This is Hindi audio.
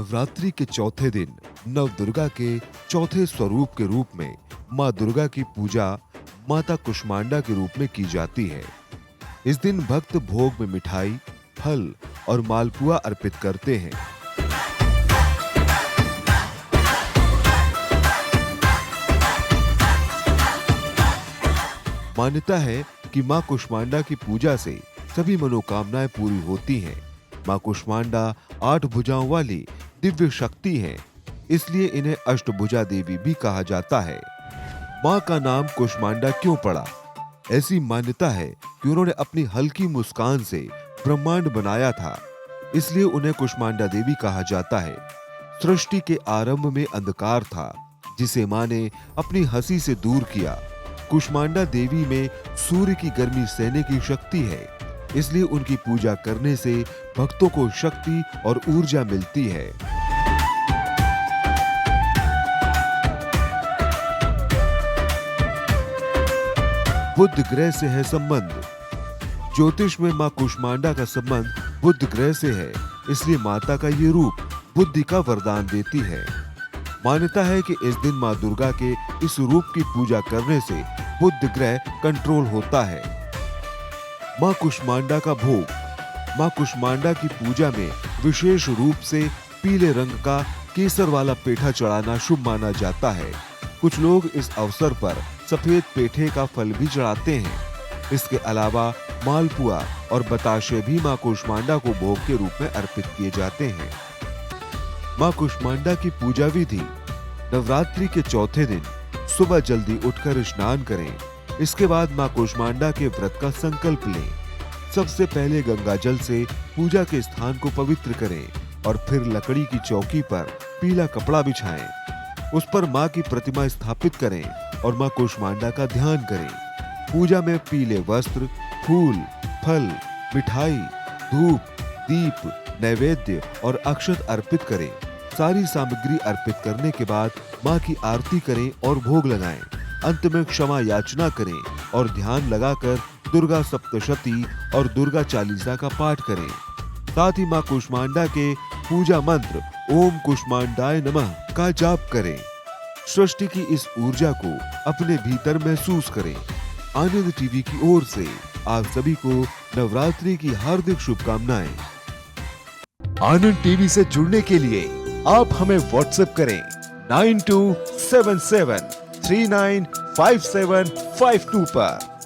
नवरात्रि के चौथे दिन नव दुर्गा के चौथे स्वरूप के रूप में माँ दुर्गा की पूजा माता कुष्मांडा के रूप में की जाती है। इस दिन भक्त भोग में मिठाई, फल और मालपुआ अर्पित करते हैं। मान्यता है कि माँ कुष्मांडा की पूजा से सभी मनोकामनाएं पूरी होती हैं। माँ कुष्मांडा 8 भुजाओं वाली दिव्य शक्ति हैं, इसलिए इन्हें अष्टभुजा देवी भी कहा जाता है। माँ का नाम कुष्मांडा क्यों पड़ा? ऐसी मान्यता है कि उन्होंने अपनी हल्की मुस्कान से ब्रह्मांड बनाया था, इसलिए उन्हें कुष्मांडा देवी कहा जाता है। सृष्टि के आरंभ में अंधकार था, जिसे माँ ने अपनी हंसी से दूर किया। कुष्मांडा देवी में सूर्य की गर्मी सहने की शक्ति है, इसलिए उनकी पूजा करने से भक्तों को शक्ति और ऊर्जा मिलती है। बुध ग्रह से है संबंध। ज्योतिष में मां कुष्मांडा का संबंध बुध ग्रह से है, इसलिए माता का ये रूप बुद्धि का वरदान देती है। मान्यता है कि इस दिन मां दुर्गा के इस रूप की पूजा करने से बुध ग्रह कंट्रोल होता है। मां कुष्मांडा का भोग। मां कुष्मांडा की पूजा में विशेष रूप से पीले रंग का केसर वाला पेठा चढ़ाना शुभ माना जाता है। कुछ लोग इस अवसर पर सफेद पेठे का फल भी चढ़ाते हैं। इसके अलावा मालपुआ और बताशे भी मां कुष्मांडा को भोग के रूप में अर्पित किए जाते हैं। मां कुष्मांडा की पूजा विधि। नवरात्रि के चौथे दिन सुबह जल्दी उठकर स्नान करें। इसके बाद मां कुष्मांडा के व्रत का संकल्प लें। सबसे पहले गंगा जल से पूजा के स्थान को पवित्र करें और फिर लकड़ी की चौकी पर पीला कपड़ा बिछाएं। उस पर मां की प्रतिमा स्थापित करें और मां कुष्मांडा का ध्यान करें। पूजा में पीले वस्त्र, फूल, फल, मिठाई, धूप, दीप, नैवेद्य और अक्षत अर्पित करें। सारी सामग्री अर्पित करने के बाद मां की आरती करें और भोग लगाएं। अंत में क्षमा याचना करें और ध्यान लगाकर दुर्गा सप्तशती और दुर्गा चालीसा का पाठ करें। साथ ही मां कुष्मांडा के पूजा मंत्र ओम कुष्मांडाय नमः का जाप करें। सृष्टि की इस ऊर्जा को अपने भीतर महसूस करें। आनंद टीवी की ओर से आप सभी को नवरात्रि की हार्दिक शुभकामनाएं। आनंद टीवी से जुड़ने के लिए आप हमें व्हाट्सएप करें 9277395752 पर।